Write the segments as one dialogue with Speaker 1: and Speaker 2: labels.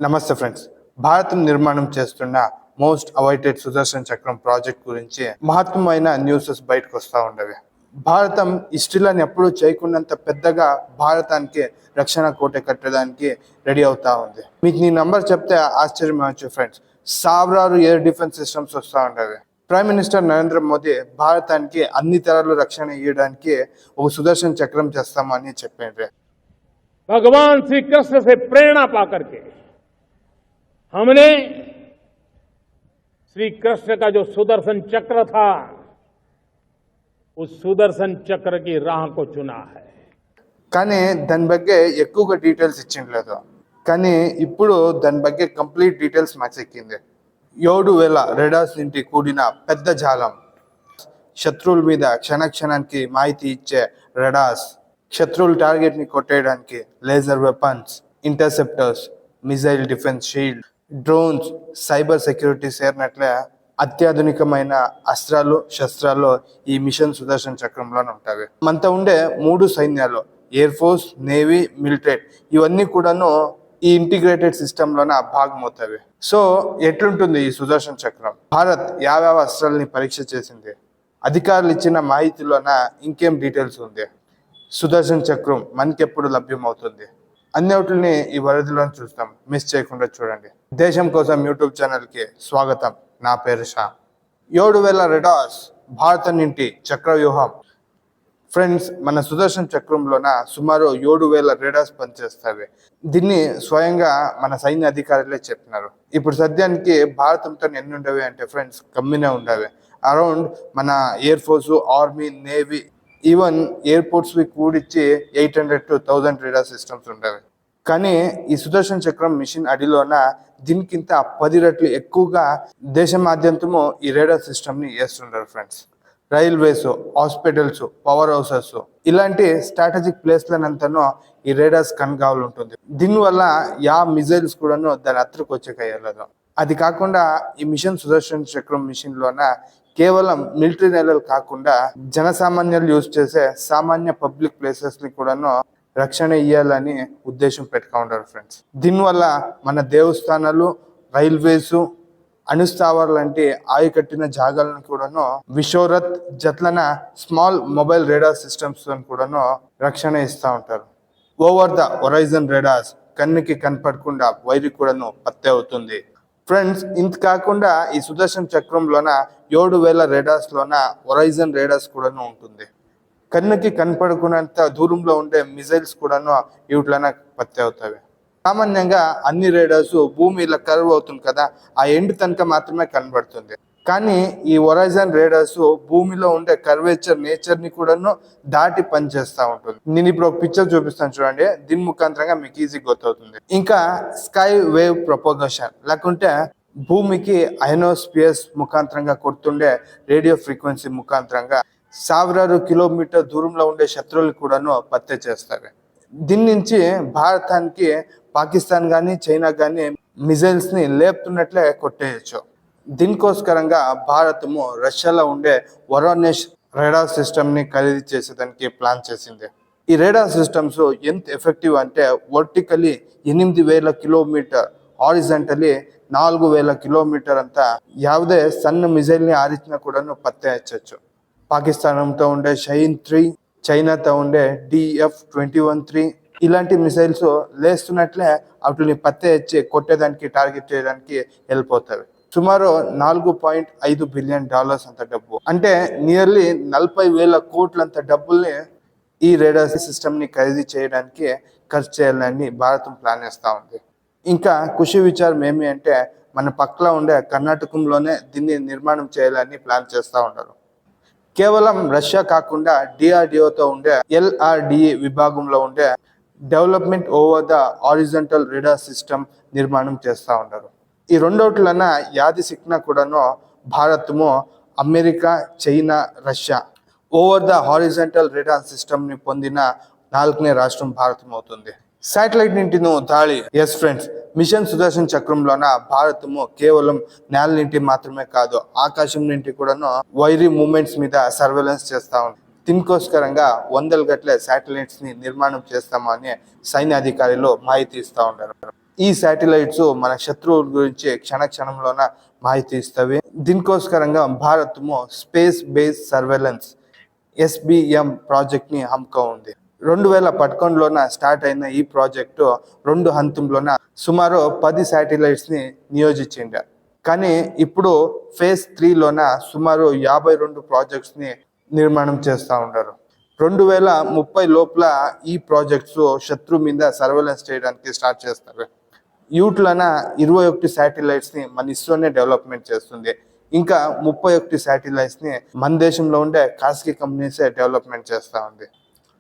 Speaker 1: నమస్తే ఫ్రెండ్స్. భారతం నిర్మాణం చేస్తున్న మోస్ట్ అవైటెడ్ సుదర్శన్ చక్రం ప్రాజెక్ట్ గురించి మహత్తరమైన న్యూసెస్ బయటకు వస్తూ ఉండేవి. భారతం హిస్టరీలను ఎప్పుడూ చేయకున్నంత పెద్దగా భారతానికి రక్షణ కోట కట్టడానికి రెడీ అవుతా ఉంది. మీకు నీ నంబర్ చెప్తే ఆశ్చర్యం అవచ్చు ఫ్రెండ్స్. సావరారు ఎయిర్ డిఫెన్స్ సిస్టమ్స్ వస్తూ ఉండేవి. ప్రైమ్ మినిస్టర్ నరేంద్ర మోదీ భారతానికి అన్ని తరాలు రక్షణ ఇవ్వడానికి ఒక సుదర్శన్ చక్రం చేస్తామని చెప్పిండ్రు.
Speaker 2: भगवान श्री कृष्ण से प्रेरणा पाकर के हमने श्री कृष्ण का जो सुदर्शन चक्र था उस सुदर्शन चक्र की राह को चुना है.
Speaker 1: కానీ దాని ಬಗ್ಗೆ ఎక్కువగా డీటెయిల్స్ ఇచ్చిండలేదు. కానీ ఇప్పుడు దాని ಬಗ್ಗೆ కంప్లీట్ డీటెయిల్స్ మ్యాచ్ ఎక్కింది. 7,000 రెడార్స్ నుండి కూడిన పెద్ద జాలం, శత్రువుల మీద క్షణానికి మాహితి ఇచ్చే రెడార్స్, శత్రువుల టార్గెట్ ని కొట్టేయడానికి laser weapons, interceptors, missile defence shield, drones, cyber security చేరినట్లే అత్యాధునికమైన అస్త్రాలు శస్త్రాలు ఈ మిషన్ సుదర్శన్ చక్రంలోనే ఉంటాయి. మనతో ఉండే 3 సైన్యాలు, ఎయిర్ ఫోర్స్, నేవీ, మిలిటరీ, ఇవన్నీ కూడాను ఈ ఇంటిగ్రేటెడ్ సిస్టమ్ లోన భాగమవుతాయి. సో ఎట్లుంటుంది ఈ సుదర్శన్ చక్రం? భారత్ యావ్యావ అస్త్రాలని పరీక్ష చేసింది. అధికారులు ఇచ్చిన మాహితిలోన ఇంకేం డీటెయిల్స్ ఉంది? సుదర్శన్ చక్రం మనకెప్పుడు లభ్యమవుతుంది? అన్నిటిని ఈ వరదిలో చూస్తాం. మిస్ చేయకుండా చూడండి. దేశం కోసం యూట్యూబ్ ఛానల్కి స్వాగతం. నా పేరు షా. 7,000 రెడార్స్, భారత నుండి చక్ర వ్యూహం. ఫ్రెండ్స్, మన సుదర్శన్ చక్రంలోన సుమారు 7,000 రెడార్స్ పనిచేస్తాయి. దీన్ని స్వయంగా మన సైన్య అధికారులే చెప్పినారు. ఇప్పుడు సద్యానికి భారతంతో ఎన్ని ఉండవి అంటే ఫ్రెండ్స్ కమ్మినే ఉండవి. అరౌండ్ మన air force, army, navy, even airports కూడిచ్చి 800 to 1000 రెడార్ సిస్టమ్స్ ఉండేవి. కానీ ఈ సుదర్శన్ చక్రం మిషన్ అడిలోన దీనికింత 10 రెట్లు ఎక్కువగా దేశమాద్యంతము ఈ రేడార్ సిస్టమ్ ని వేస్తుంటారు friends. Railways, hospitals, power houses, ఇలాంటి స్ట్రాటజిక్ ప్లేస్లనంతనూ ఈ రేడార్స్ కన్గావలు ఉంటుంది. దీనివల్ల మిజైల్స్ కూడాను దాని అత్తరికి వచ్చేకయ్యలేదు. అది కాకుండా ఈ మిషన్ సుదర్శన్ చక్రం మిషన్ లోన కేవలం మిలిటరీ నెలలు కాకుండా జనసామాన్యులు యూజ్ చేసే సామాన్య పబ్లిక్ ప్లేసెస్ ని కూడాను రక్షణ ఇయ్యాలని ఉద్దేశం పెట్టుకుంటారు ఫ్రెండ్స్. దీనివల్ల మన దేవస్థానాలు, రైల్వేస్, అణుస్థావరాలు లాంటి ఆయుకట్టిన జాగాలను కూడాను విశ్వరత్ జట్లన స్మాల్ మొబైల్ రేడార్ సిస్టమ్స్ కూడాను రక్షణ ఇస్తూ ఉంటారు. ఓవర్ ద హొరైజన్ రేడార్స్, కన్నుకి కనపడకుండా వైరి కూడాను పత్తే అవుతుంది. ఫ్రెండ్స్, ఇంత కాకుండా ఈ సుదర్శన్ చక్రంలోన 7,000 రెడార్స్ లోన హొరైజన్ రేడార్స్ కూడాను ఉంటుంది. కన్నుకి కనపడుకున్నంత దూరంలో ఉండే మిజైల్స్ కూడాను వీటిలోన పత్తి అవుతాయి. సామాన్యంగా అన్ని రేడార్స్ భూమి ఇలా కర్వ్ అవుతుంది కదా, ఆ ఎండ్ తనక మాత్రమే కనబడుతుంది. కానీ ఈ హొరైజన్ రేడార్స్ భూమిలో ఉండే కర్వేచర్ నేచర్ ని కూడాను దాటి పనిచేస్తూ ఉంటుంది. నేను ఇప్పుడు ఒక పిక్చర్ చూపిస్తాను చూడండి. దీని ముఖాంతరంగా మీకు ఈజీ గుర్తవుతుంది. ఇంకా స్కై వేవ్ ప్రొపగేషన్, లేకుంటే భూమికి అయనోస్పియర్స్ ముఖాంతరంగా కొడుతుండే రేడియో ఫ్రీక్వెన్సీ ముఖాంతరంగా 1,000 కిలోమీటర్ దూరంలో ఉండే శత్రువులు కూడాను పత్తే చేస్తారు. దీని నుంచి భారతానికి పాకిస్తాన్ కానీ చైనా కానీ మిజైల్స్ ని లేపుతున్నట్లే కొట్టేయచ్చు. దీనికోసకరంగా భారతము రష్యాలో ఉండే వరోనెష్ రేడార్ సిస్టమ్ ని ఖరీదు చేసేదానికి ప్లాన్ చేసింది. ఈ రేడార్ సిస్టమ్స్ ఎంత ఎఫెక్టివ్ అంటే వర్టికలీ 8,000 కిలోమీటర్, హారిజంటలీ 4,000 కిలోమీటర్ అంతా యావదే సన్న మిజైల్ ని ఆరించినా కూడాను పత్తేయచ్చు. పాకిస్తాన్తో ఉండే షహీన్ 3, చైనాతో ఉండే DF-21-3 ఇలాంటి మిసైల్స్ లేస్తున్నట్లే వాటిని పత్తేచ్చి కొట్టేదానికి, టార్గెట్ చేయడానికి వెళ్ళిపోతాయి. సుమారు $4.5 బిలియన్ అంత డబ్బు, అంటే నియర్లీ 40,000 కోట్లంత డబ్బుల్ని ఈ రేడార్ సిస్టమ్ ని ఖరీదు చేయడానికి ఖర్చు చేయాలని భారతం ప్లాన్ చేస్తూ ఉంది. ఇంకా ఖుషి విచారం ఏమి అంటే మన పక్కన ఉండే కర్ణాటకంలోనే దీన్ని నిర్మాణం చేయాలని ప్లాన్ చేస్తూ ఉన్నారు. కేవలం రష్యా కాకుండా DRDOతో ఉండే LRDE విభాగంలో ఉండే development over the horizontal radar system నిర్మాణం చేస్తూ ఉన్నారు. ఈ రెండోట్లన యాది సిక్నా కూడాను భారతము, America, China, Russia over the horizontal radar system ని పొందిన 4వ రాష్ట్రం భారతం అవుతుంది. శాటిలైట్ నుండి దాడి. ఎస్ ఫ్రెండ్స్, మిషన్ సుదర్శన్ చక్రంలోన భారతము కేవలం నేల నుండి మాత్రమే కాదు, ఆకాశం నుండి కూడాను వైరీ మూమెంట్స్ మీద సర్వేలెన్స్ చేస్తా ఉంది. దీనికోసకరంగా 100 గట్ల శాటిలైట్స్ ని నిర్మాణం చేస్తామని సైన్యాధికారులు మాహితి ఇస్తా ఉన్నారు. ఈ శాటిలైట్స్ మన శత్రువుల గురించి క్షణంలోన మాహితి ఇస్తవి. దీనికోస్కరంగా భారతము space base surveillance SBM project ని హమ్ముకో ఉంది. 2011లోన స్టార్ట్ అయిన ఈ ప్రాజెక్టు 2 హంతంలోన సుమారు 10 శాటిలైట్స్ ని నియోజించింది. కానీ ఇప్పుడు ఫేజ్ 3లోన సుమారు 52 ప్రాజెక్ట్స్ ని నిర్మాణం చేస్తూ ఉంటారు. 2030 లోపల ఈ ప్రాజెక్ట్స్ శత్రు మీద సర్వేలెన్స్ చేయడానికి స్టార్ట్ చేస్తారు. యూట్లన 21 శాటిలైట్స్ ని మన ఇస్రోనే డెవలప్మెంట్ చేస్తుంది. ఇంకా 31 శాటిలైట్స్ ని మన దేశంలో ఉండే ఖాసగి కంపెనీసే డెవలప్మెంట్ చేస్తూ ఉంది.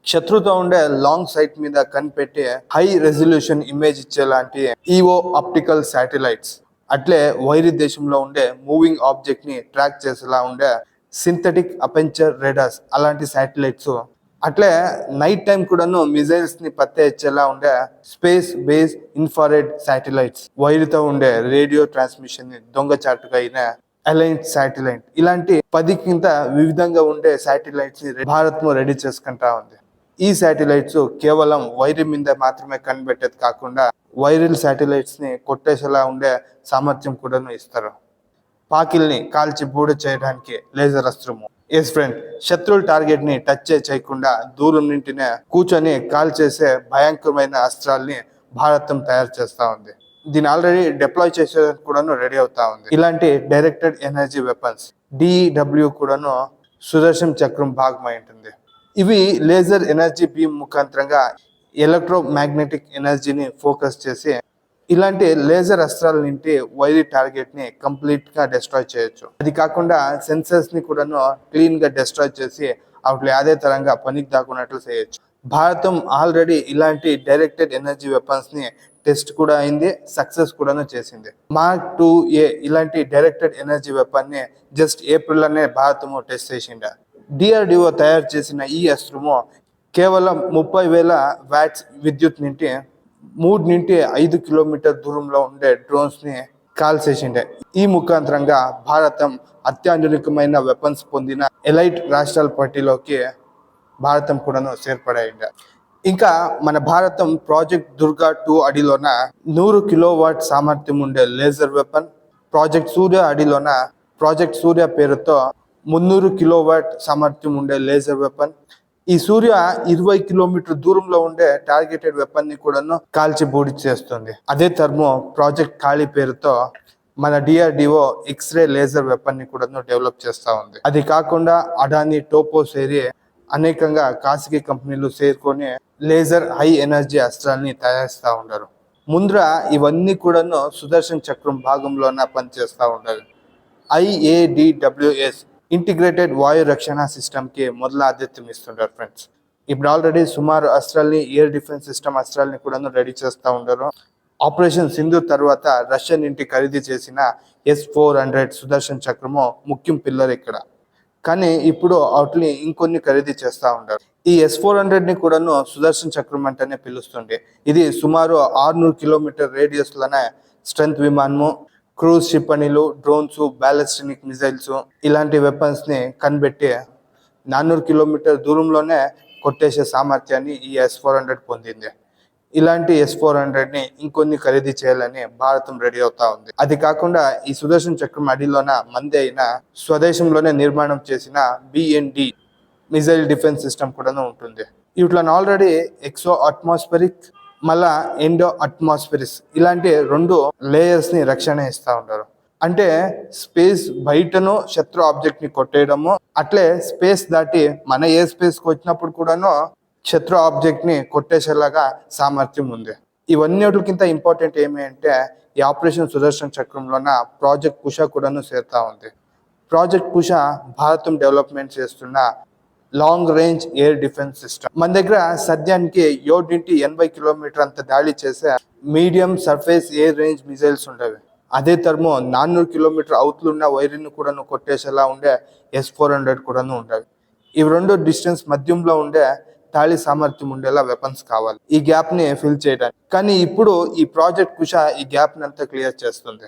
Speaker 1: శత్రుతో ఉండే లాంగ్ సైట్ మీద కనిపెట్టి హై రెజల్యూషన్ ఇమేజ్ ఇచ్చేలాంటి EO ఆప్టికల్ శాటిలైట్స్, అట్లే వైరి దేశంలో ఉండే మూవింగ్ ఆబ్జెక్ట్ ని ట్రాక్ చేసేలా ఉండే సింథటిక్ అపెంచర్ రేడార్స్ అలాంటి శాటిలైట్స్, అట్లే నైట్ టైం కూడాను మిజైల్స్ ని పత్తే ఇచ్చేలా ఉండే స్పేస్ బేస్ ఇన్ఫ్రారెడ్ శాటిలైట్స్, వైరుతో ఉండే రేడియో ట్రాన్స్మిషన్ ని దొంగచాటుగా అయిన అలైన్స్ శాటిలైట్, ఇలాంటి 10 కింద వివిధంగా ఉండే శాటిలైట్స్ ని భారత్ రెడీ చేసుకుంటా ఉంది. ఈ శాటిలైట్స్ కేవలం వైరి మీద మాత్రమే కనిపెట్టేది కాకుండా వైరల్ శాటిలైట్స్ ని కొట్టేసేలా ఉండే సామర్థ్యం కూడా ఇస్తారు. పాకిల్ని కాల్చి బూడ చేయడానికి లేజర్ అస్త్రము. ఎస్ ఫ్రెండ్, శత్రువుల టార్గెట్ ని టచ్ చేయకుండా దూరం నుంటినే కూర్చొని కాల్ చేసే భయంకరమైన అస్త్రాల్ని భారతం తయారు చేస్తా ఉంది. దీన్ని ఆల్రెడీ డిప్లాయ్ చేసేందుకు కూడాను రెడీ అవుతా ఉంది. ఇలాంటి డైరెక్టెడ్ ఎనర్జీ వెపన్స్ DEW కూడాను సుదర్శన్ చక్రం భాగమై ఉంటుంది. ఇవి లేజర్ ఎనర్జీ బీమ్ ముఖాంతరంగా ఎలక్ట్రోమాగ్నెటిక్ ఎనర్జీని ఫోకస్ చేసి ఇలాంటి లేజర్ అస్త్రాల నుండి వైరీ టార్గెట్ ని కంప్లీట్ గా డిస్ట్రాయ్ చేయొచ్చు. అది కాకుండా సెన్సర్స్ ని కూడాను క్లీన్ గా డిస్ట్రాయ్ చేసి అట్లా అదే తరంగా పనికి దాకున్నట్లు చేయొచ్చు. భారతం ఆల్రెడీ ఇలాంటి డైరెక్టెడ్ ఎనర్జీ వెపన్స్ ని టెస్ట్ కూడా అయింది, సక్సెస్ కూడాను చేసింది. Mark 2A ఇలాంటి డైరెక్టెడ్ ఎనర్జీ వెపన్ ని జస్ట్ ఏప్రిల్ లోనే భారతము టెస్ట్ చేసింది. DRDO తయారు చేసిన ఈ అస్త్రము కేవలం 30,000 వాట్స్ విద్యుత్ నుండి 3 నుండి 5 కిలోమీటర్ దూరంలో ఉండే డ్రోన్స్ ని కాల్చేసిండే. ఈ ముఖాంతరంగా భారతం అత్యాధునికమైన వెపన్స్ పొందిన ఎలైట్ రాష్ట్రాల పట్టిలోకి భారతం కూడాను చేర్పడైంది. ఇంకా మన భారతం ప్రాజెక్ట్ దుర్గా 2 అడిలోన 100 కిలోవాట్ సామర్థ్యం ఉండే లేజర్ వెపన్, ప్రాజెక్ట్ సూర్య అడిలోన ప్రాజెక్ట్ సూర్య పేరుతో 300 కిలోవాట్ సామర్థ్యం ఉండే లేజర్ వెపన్. ఈ సూర్య 20 కిలోమీటర్ దూరంలో ఉండే టార్గెటెడ్ వెపన్ ని కూడాను కాల్చి బూడి చేస్తుంది. అదే టర్మో ప్రాజెక్ట్ ఖాళీ పేరుతో మన DRDO ఎక్స్రే లేజర్ వెపన్ ని కూడాను డెవలప్ చేస్తా ఉంది. అది కాకుండా అడానీ, టోపోసేరి అనేకంగా ఖాసగి కంపెనీలు చేరుకొని లేజర్ హై ఎనర్జీ అస్త్రాల్ని తయారుస్తూ ఉంటారు. ముందర ఇవన్నీ కూడాను సుదర్శన్ చక్రం భాగంలోన పనిచేస్తూ ఉంటారు. IADWS ఇంటిగ్రేటెడ్ వాయు రక్షణ సిస్టమ్ కి మొదల ఆద్యత్యం ఇస్తుంటారు ఫ్రెండ్స్. ఇప్పుడు ఆల్రెడీ సుమారు అస్త్రాల్ని, ఎయిర్ డిఫెన్స్ సిస్టమ్ అస్త్రాల్ని కూడా రెడీ చేస్తూ ఉంటారు. ఆపరేషన్ సింధు తర్వాత రష్యా నుండి ఖరీదు చేసిన S-400 సుదర్శన్ చక్రము ముఖ్యం పిల్లర్ ఇక్కడ. కానీ ఇప్పుడు వాటిని ఇంకొన్ని ఖరీదు చేస్తూ ఉంటారు. ఈ S-400 ని కూడాను సుదర్శన్ చక్రం అంటేనే పిలుస్తుంది. ఇది సుమారు 600 కిలోమీటర్ రేడియస్ లోనే స్ట్రెంత్ విమానము, క్రూజ్ క్షిపణిలు, డ్రోన్స్, బ్యాలిస్టిక్ మిజైల్స్ ఇలాంటి వెపన్స్ ని కనిపెట్టి 400 కిలోమీటర్ దూరంలోనే కొట్టేసే సామర్థ్యాన్ని ఈ S-400 పొందింది. ఇలాంటి S-400 ని ఇంకొన్ని ఖరీదు చేయాలని భారతం రెడీ అవుతా ఉంది. అది కాకుండా ఈ సుదర్శన్ చక్రం అడిలోన మంది అయిన స్వదేశంలోనే నిర్మాణం చేసిన BND మిజైల్ డిఫెన్స్ సిస్టమ్ కూడా ఉంటుంది. వీటిలో ఆల్రెడీ ఎక్సో అట్మాస్ఫెరిక్, మళ్ళా ఎండో అట్మాస్ఫిరిస్ ఇలాంటి 2 లేయర్స్ ని రక్షణ ఇస్తూ ఉంటారు. అంటే స్పేస్ బయటను శత్రు ఆబ్జెక్ట్ ని కొట్టేయడము, అట్లే స్పేస్ దాటి మన ఏ స్పేస్ కి వచ్చినప్పుడు కూడాను శత్రు ఆబ్జెక్ట్ ని కొట్టేసేలాగా సామర్థ్యం ఉంది. ఇవన్నీ వాటికింత ఇంపార్టెంట్ ఏమి అంటే ఈ ఆపరేషన్ సుదర్శన్ చక్రంలోన ప్రాజెక్ట్ కుష కూడాను చేరుతా ఉంది. ప్రాజెక్ట్ కుష భారతం డెవలప్మెంట్ చేస్తున్న long range air defence system. మన దగ్గర సద్యానికి 7 నుండి 80 కిలోమీటర్ అంత దాడి చేసే medium surface air range missiles ఉండేవి. అదే టర్ము 400 కిలోమీటర్ అవుతులున్న వైరిని కూడా కొట్టేసేలా ఉండే S-400 కూడాను ఉండేవి. ఇవి 2 డిస్టెన్స్ మధ్యంలో ఉండే దాడి సామర్థ్యం ఉండేలా వెపన్స్ కావాలి ఈ గ్యాప్ ని ఫిల్ చేయడానికి. కానీ ఇప్పుడు ఈ ప్రాజెక్ట్ కుష ఈ గ్యాప్ ని అంతా క్లియర్ చేస్తుంది.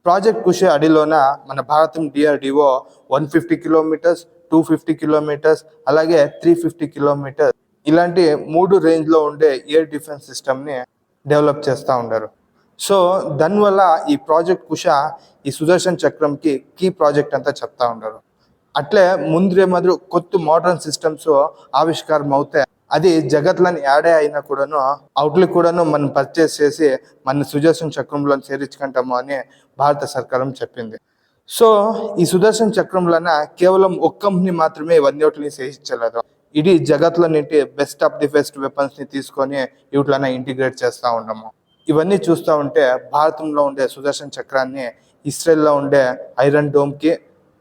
Speaker 1: ప్రాజెక్ట్ కుష అడిలోన మన భారతం DRDO 150 కిలోమీటర్స్, 250 కిలోమీటర్స్, అలాగే 350 కిలోమీటర్స్ ఇలాంటి 3 రేంజ్ లో ఉండే ఎయిర్ డిఫెన్స్ సిస్టమ్ ని డెవలప్ చేస్తూ ఉంటారు. సో దానివల్ల ఈ ప్రాజెక్ట్ కుష ఈ సుదర్శన్ చక్రంకి కీ ప్రాజెక్ట్ అంతా చెప్తా ఉంటారు. అట్లే ముందరే మొదలు కొత్త మోడర్న్ సిస్టమ్స్ ఆవిష్కారం అవుతాయి. అది జగత్లోని యాడే అయినా కూడాను అవుట్లుక్ కూడాను మనం పర్చేస్ చేసి మన సుదర్శన్ చక్రంలో చేర్చుకుంటాము అని భారత సర్కారం చెప్పింది. సో ఈ సుదర్శన్ చక్రంలోన కేవలం ఒక కంపెనీ మాత్రమే ఇవన్నీ చేయించలేదు. ఇది జగత్లో నుండి best of the best weapons ని తీసుకొని వీటిలోన ఇంటిగ్రేట్ చేస్తూ ఉన్నాము. ఇవన్నీ చూస్తూ ఉంటే భారతంలో ఉండే సుదర్శన్ చక్రాన్ని ఇస్రాయల్లో ఉండే ఐరన్ డోమ్ కి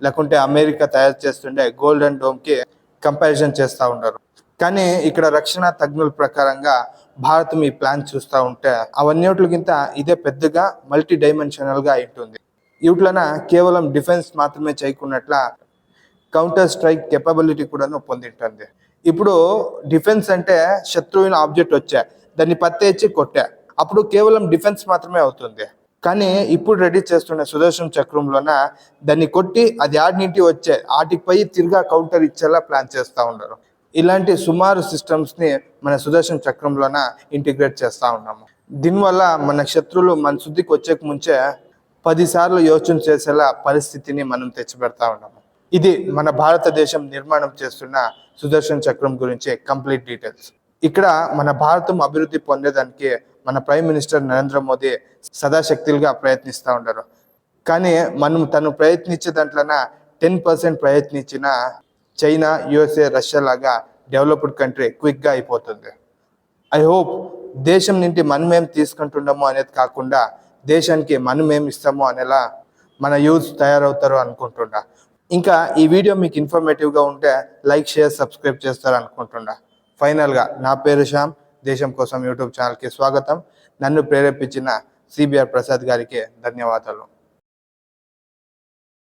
Speaker 1: లేకుంటే అమెరికా తయారు చేస్తుండే గోల్డెన్ డోమ్ కి కంపారిజన్ చేస్తూ ఉన్నారు. కానీ ఇక్కడ రక్షణ తజ్ఞుల ప్రకారంగా భారతం ఈ ప్లాన్ చూస్తూ ఉంటే అవన్నిటికింత ఇదే పెద్దగా మల్టీ డైమెన్షనల్ గా ఉంటుంది. వీటిలోన కేవలం డిఫెన్స్ మాత్రమే చేయకున్నట్ల కౌంటర్ స్ట్రైక్ కెపబిలిటీ కూడాను పొందింటుంది. ఇప్పుడు డిఫెన్స్ అంటే శత్రువుల ఆబ్జెక్ట్ వచ్చా దాన్ని పత్తేచ్చి కొట్టా, అప్పుడు కేవలం డిఫెన్స్ మాత్రమే అవుతుంది. కానీ ఇప్పుడు రెడీ చేస్తున్న సుదర్శన్ చక్రంలోన దాన్ని కొట్టి అది ఆడినింటి వచ్చే ఆటికి పై తిరిగా కౌంటర్ ఇచ్చేలా ప్లాన్ చేస్తూ ఉన్నారు. ఇలాంటి సుమారు సిస్టమ్స్ ని మన సుదర్శన్ చక్రంలోన ఇంటిగ్రేట్ చేస్తూ ఉన్నాము. దీనివల్ల మన శత్రువులు మన శుద్ధికి వచ్చేక ముంచే 10 సార్లు యోచన చేసేలా పరిస్థితిని మనం తెచ్చిపెడతా ఉన్నాము. ఇది మన భారతదేశం నిర్మాణం చేస్తున్న సుదర్శన్ చక్రం గురించి కంప్లీట్ డీటెయిల్స్. ఇక్కడ మన భారతం అభివృద్ధి పొందేదానికి మన ప్రైమ్ మినిస్టర్ నరేంద్ర మోదీ సదాశక్తులుగా ప్రయత్నిస్తూ ఉంటారు. కానీ మనం తను ప్రయత్నించే దాంట్లోన 10% ప్రయత్నించిన చైనా, యుఎస్ఏ, రష్యా లాగా డెవలప్డ్ కంట్రీ క్విక్గా అయిపోతుంది. ఐ హోప్ దేశం నుండి మనమేం తీసుకుంటున్నామో అనేది కాకుండా దేశానికి మనమేం ఇస్తామో అనేలా మన యూత్ తయారవుతారు అనుకుంటున్నా. ఇంకా ఈ వీడియో మీకు ఇన్ఫర్మేటివ్గా ఉంటే లైక్, షేర్, సబ్స్క్రైబ్ చేస్తారు అనుకుంటున్నా. ఫైనల్గా నా పేరు శ్యామ్, దేశం కోసం యూట్యూబ్ ఛానల్కి స్వాగతం. నన్ను ప్రేరేపించిన సిబిఆర్ ప్రసాద్ గారికి ధన్యవాదాలు.